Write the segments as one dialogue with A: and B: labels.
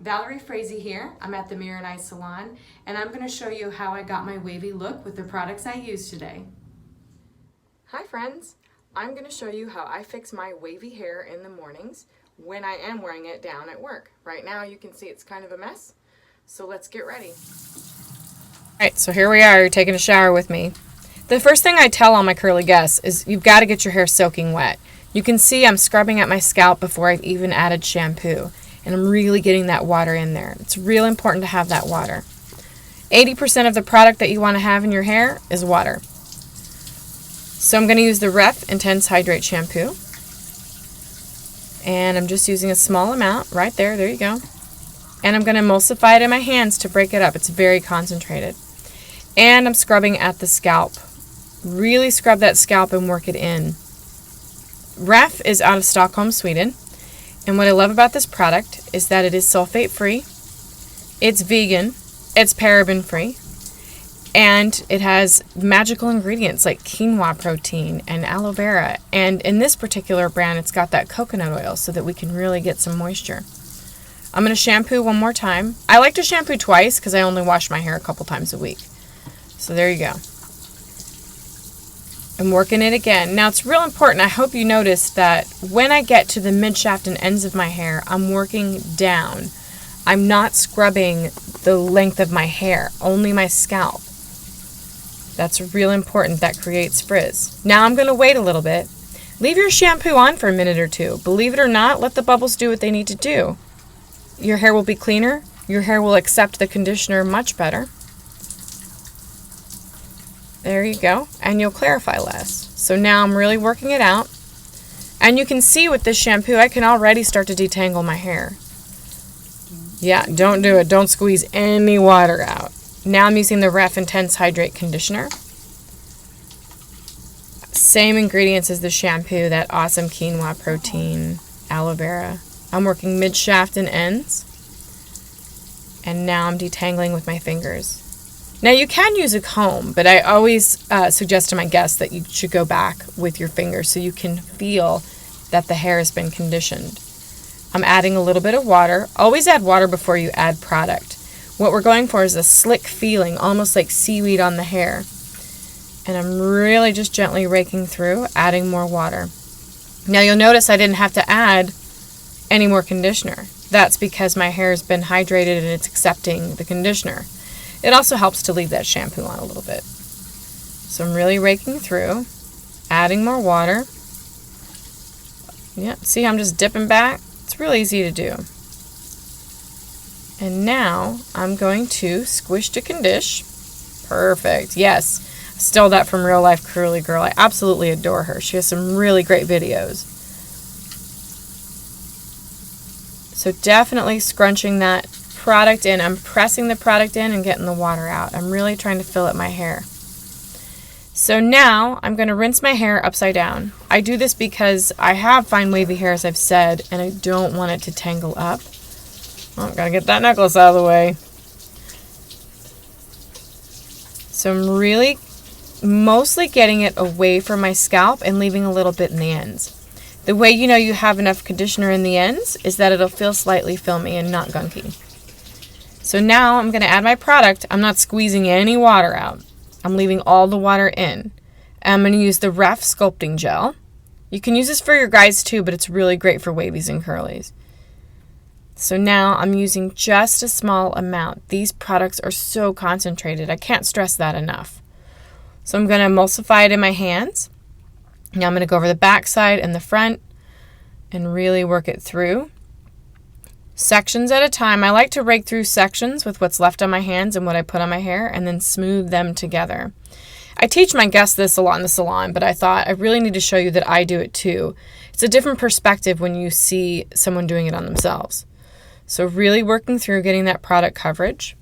A: Valerie Frazee here. I'm at the Mirror and Eye Salon, and I'm going to show you how I got my wavy look with the products I used today. Hi friends, I'm going to show you how I fix my wavy hair in the mornings when I am wearing it down at work. Right now you can see it's kind of a mess, so let's get ready. Alright, so here we are, you're taking a shower with me. The first thing I tell all my curly guests is you've got to get your hair soaking wet. You can see I'm scrubbing at my scalp before I've even added shampoo. And I'm really getting that water in there. It's real important to have that water. 80% of the product that you want to have in your hair is water. So I'm going to use the REF Intense Hydrate Shampoo. And I'm just using a small amount right there. There you go. And I'm going to emulsify it in my hands to break it up. It's very concentrated. And I'm scrubbing at the scalp. Really scrub that scalp and work it in. REF is out of Stockholm, Sweden. And what I love about this product is that it is sulfate free, it's vegan, it's paraben free, and it has magical ingredients like quinoa protein and aloe vera. And in this particular brand, it's got that coconut oil so that we can really get some moisture. I'm going to shampoo one more time. I like to shampoo twice because I only wash my hair a couple times a week. So there you go. I'm working it again. Now it's real important. I hope you notice that when I get to the mid shaft and ends of my hair, I'm working down. I'm not scrubbing the length of my hair, only my scalp. That's real important. That creates frizz. Now I'm going to wait a little bit. Leave your shampoo on for a minute or two. Believe it or not, let the bubbles do what they need to do. Your hair will be cleaner. Your hair will accept the conditioner much better. There you go, and you'll clarify less. So now I'm really working it out. And you can see with this shampoo, I can already start to detangle my hair. Yeah, don't do it. Don't squeeze any water out. Now I'm using the REF Intense Hydrate Conditioner. Same ingredients as the shampoo, that awesome quinoa protein, aloe vera. I'm working mid-shaft and ends. And now I'm detangling with my fingers. Now you can use a comb, but I always suggest to my guests that you should go back with your fingers so you can feel that the hair has been conditioned. I'm adding a little bit of water. Always add water before you add product. What we're going for is a slick feeling, almost like seaweed on the hair. And I'm really just gently raking through, adding more water. Now you'll notice I didn't have to add any more conditioner. That's because my hair has been hydrated and it's accepting the conditioner. It also helps to leave that shampoo on a little bit. So I'm really raking through, adding more water. Yep, see how I'm just dipping back? It's really easy to do. And now I'm going to squish to condish. Perfect, yes. I stole that from Real Life Curly Girl. I absolutely adore her. She has some really great videos. So definitely scrunching that product in. I'm pressing the product in and getting the water out. I'm really trying to fill up my hair. So now I'm going to rinse my hair upside down. I do this because I have fine wavy hair, as I've said, and I don't want it to tangle up. Oh, I've got to get that necklace out of the way. So I'm really mostly getting it away from my scalp and leaving a little bit in the ends. The way you know you have enough conditioner in the ends is that it'll feel slightly filmy and not gunky. So now I'm going to add my product. I'm not squeezing any water out. I'm leaving all the water in. I'm going to use the REF Sculpting Gel. You can use this for your guys too, but it's really great for wavies and curlies. So now I'm using just a small amount. These products are so concentrated. I can't stress that enough. So I'm going to emulsify it in my hands. Now I'm going to go over the back side and the front and really work it through. Sections at a time. I like to rake through sections with what's left on my hands and what I put on my hair and then smooth them together. I teach my guests this a lot in the salon, but I thought I really need to show you that I do it too. It's a different perspective when you see someone doing it on themselves. So really working through getting that product coverage.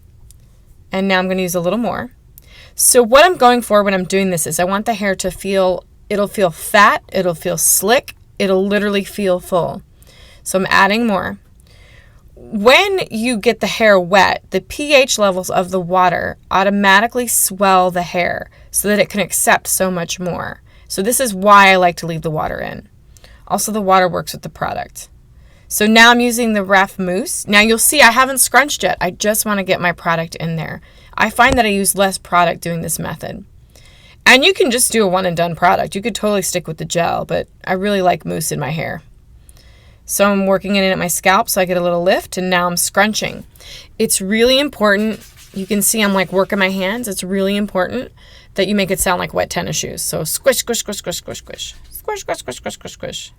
A: And now I'm going to use a little more. So what I'm going for when I'm doing this is I want the hair to feel, it'll feel fat, it'll feel slick, it'll literally feel full. So I'm adding more. When you get the hair wet, the pH levels of the water automatically swell the hair so that it can accept so much more. So this is why I like to leave the water in. Also, the water works with the product. So now I'm using the REF mousse. Now you'll see I haven't scrunched yet. I just want to get my product in there. I find that I use less product doing this method. And you can just do a one and done product. You could totally stick with the gel, but I really like mousse in my hair. So I'm working it in at my scalp so I get a little lift, and now I'm scrunching. It's really important. You can see I'm like working my hands. It's really important that you make it sound like wet tennis shoes. So squish, squish, squish, squish, squish, squish. Squish, squish, squish, squish, squish, squish.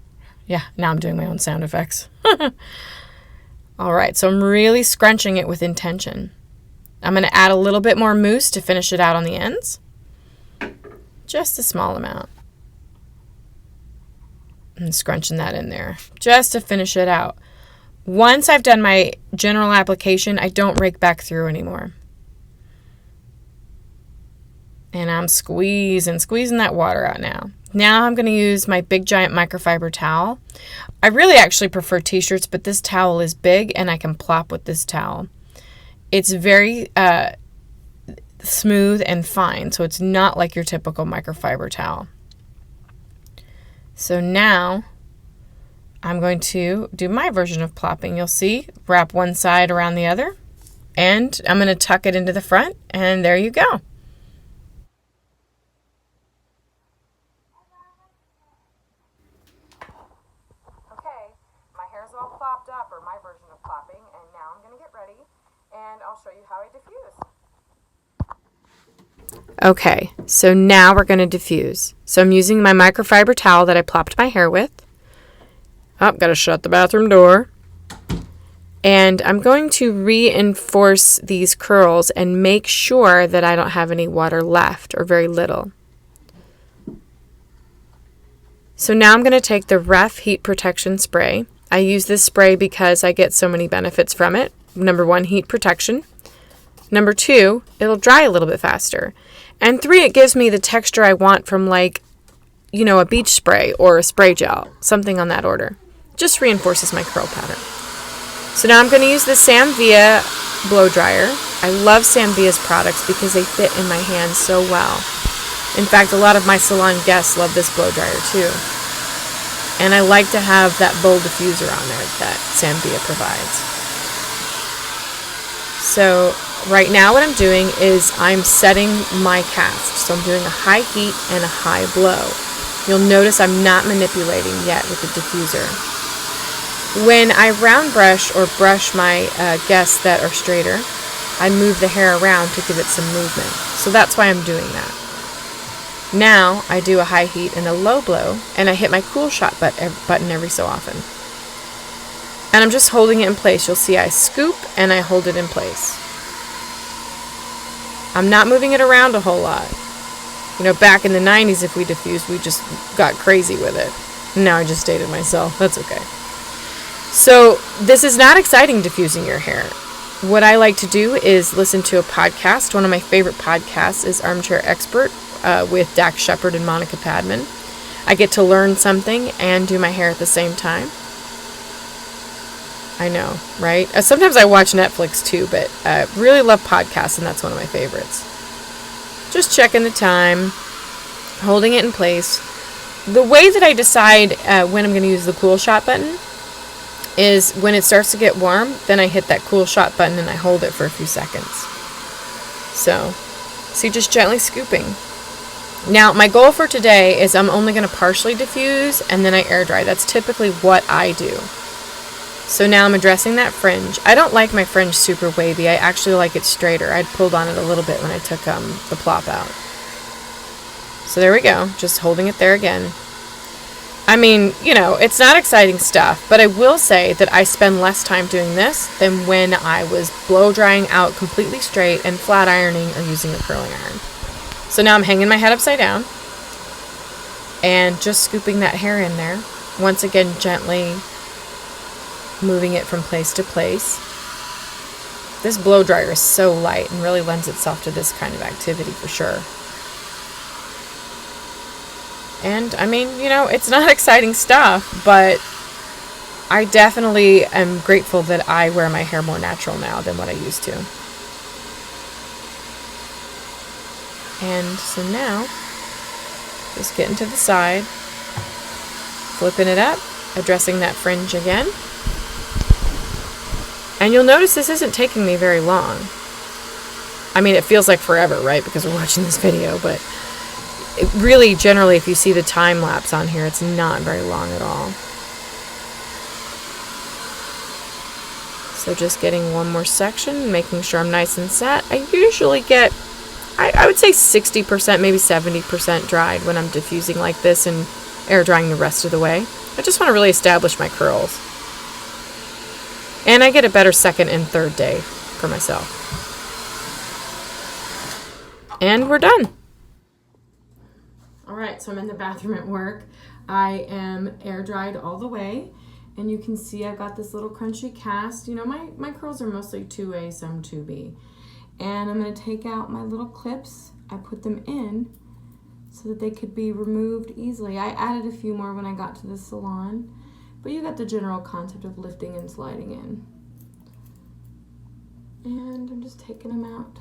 A: Yeah, now I'm doing my own sound effects. All right, so I'm really scrunching it with intention. I'm going to add a little bit more mousse to finish it out on the ends. Just a small amount. And scrunching that in there just to finish it out. Once I've done my general application, I don't rake back through anymore. And I'm squeezing that water out now. Now I'm going to use my big giant microfiber towel. I really actually prefer t-shirts, but this towel is big and I can plop with this towel. It's very smooth and fine, so it's not like your typical microfiber towel. So now I'm going to do my version of plopping. You'll see, wrap one side around the other, and I'm going to tuck it into the front, and there you go. All plopped up, or my version of plopping, and now I'm going to get ready and I'll show you how I diffuse. Okay, so now we're going to diffuse. So I'm using my microfiber towel that I plopped my hair with. Oh, got to shut the bathroom door. And I'm going to reinforce these curls and make sure that I don't have any water left, or very little. So now I'm going to take the REF Heat Protection Spray. I use this spray because I get so many benefits from it. Number 1, heat protection. Number 2, it'll dry a little bit faster. And 3, it gives me the texture I want from, like, you know, a beach spray or a spray gel, something on that order. Just reinforces my curl pattern. So now I'm going to use the Samvia blow dryer. I love Samvia's products because they fit in my hands so well. In fact, a lot of my salon guests love this blow dryer too. And I like to have that bowl diffuser on there that Samvia provides. So right now what I'm doing is I'm setting my cast. So I'm doing a high heat and a high blow. You'll notice I'm not manipulating yet with the diffuser. When I round brush or brush my guests that are straighter, I move the hair around to give it some movement. So that's why I'm doing that. Now I do a high heat and a low blow, and I hit my cool shot button every so often. And I'm just holding it in place. You'll see I scoop and I hold it in place. I'm not moving it around a whole lot. You know, back in the 90s, if we diffused, we just got crazy with it. Now I just dated myself. That's okay. So this is not exciting, diffusing your hair. What I like to do is listen to a podcast. One of my favorite podcasts is Armchair Expert with Dax Shepard and Monica Padman. I get to learn something and do my hair at the same time. I know, right? Sometimes I watch Netflix too, but I really love podcasts, and that's one of my favorites. Just checking the time, holding it in place. The way that I decide when I'm going to use the cool shot button is when it starts to get warm, then I hit that cool shot button and I hold it for a few seconds. So, see, just gently scooping. Now, my goal for today is I'm only going to partially diffuse and then I air dry. That's typically what I do. So now I'm addressing that fringe. I don't like my fringe super wavy. I actually like it straighter. I pulled on it a little bit when I took the plop out. So there we go. Just holding it there again. I mean, you know, it's not exciting stuff, but I will say that I spend less time doing this than when I was blow drying out completely straight and flat ironing or using a curling iron. So now I'm hanging my head upside down and just scooping that hair in there. Once again, gently moving it from place to place. This blow dryer is so light and really lends itself to this kind of activity for sure. And I mean, you know, it's not exciting stuff, but I definitely am grateful that I wear my hair more natural now than what I used to. And so now, just getting to the side, flipping it up, addressing that fringe again. And you'll notice this isn't taking me very long. I mean, it feels like forever, right? Because we're watching this video, but it really, generally, if you see the time lapse on here, it's not very long at all. So just getting one more section, making sure I'm nice and set. I usually get, I would say 60%, maybe 70% dried when I'm diffusing like this and air drying the rest of the way. I just want to really establish my curls. And I get a better second and third day for myself. And we're done. All right, so I'm in the bathroom at work. I am air dried all the way. And you can see I've got this little crunchy cast. You know, my curls are mostly 2A, some 2B. And I'm going to take out my little clips. I put them in so that they could be removed easily. I added a few more when I got to the salon. But you got the general concept of lifting and sliding in. And I'm just taking them out.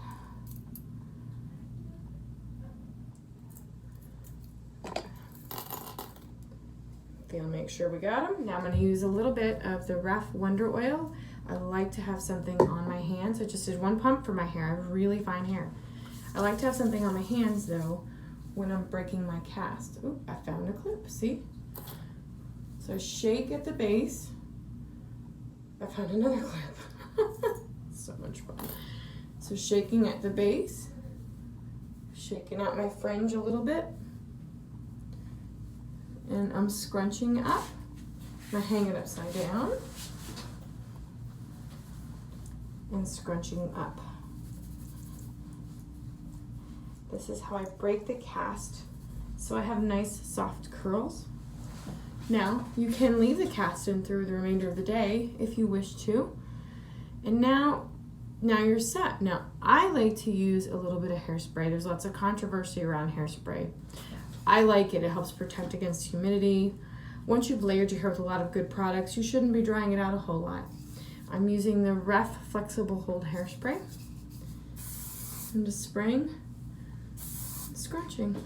A: Feel, make sure we got them. Now I'm going to use a little bit of the REF Wonder Oil. I like to have something on my hands. I just did one pump for my hair. I have really fine hair. I like to have something on my hands though when I'm breaking my cast. Oh, I found a clip, see? So shake at the base. I found another clip. So much fun. So shaking at the base, shaking out my fringe a little bit. And I'm scrunching up. I'm gonna hang it upside down. And scrunching up. This is how I break the cast so I have nice soft curls. Now, you can leave the cast in through the remainder of the day if you wish to. And now you're set. Now, I like to use a little bit of hairspray. There's lots of controversy around hairspray. I like it. It helps protect against humidity. Once you've layered your hair with a lot of good products, you shouldn't be drying it out a whole lot. I'm using the REF Flexible Hold Hairspray. I'm just spraying, scratching.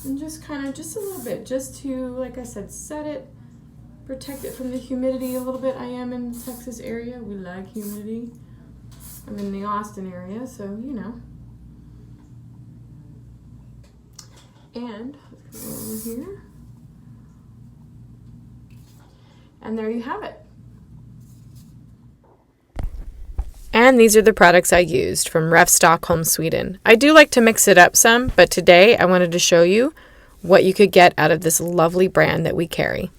A: And just kind of, just a little bit, just to, like I said, set it, protect it from the humidity a little bit. I am in the Texas area. We like humidity. I'm in the Austin area, so, you know. And let's go over here. And there you have it. And these are the products I used from REF Stockholm Sweden. I do like to mix it up some, but today I wanted to show you what you could get out of this lovely brand that we carry.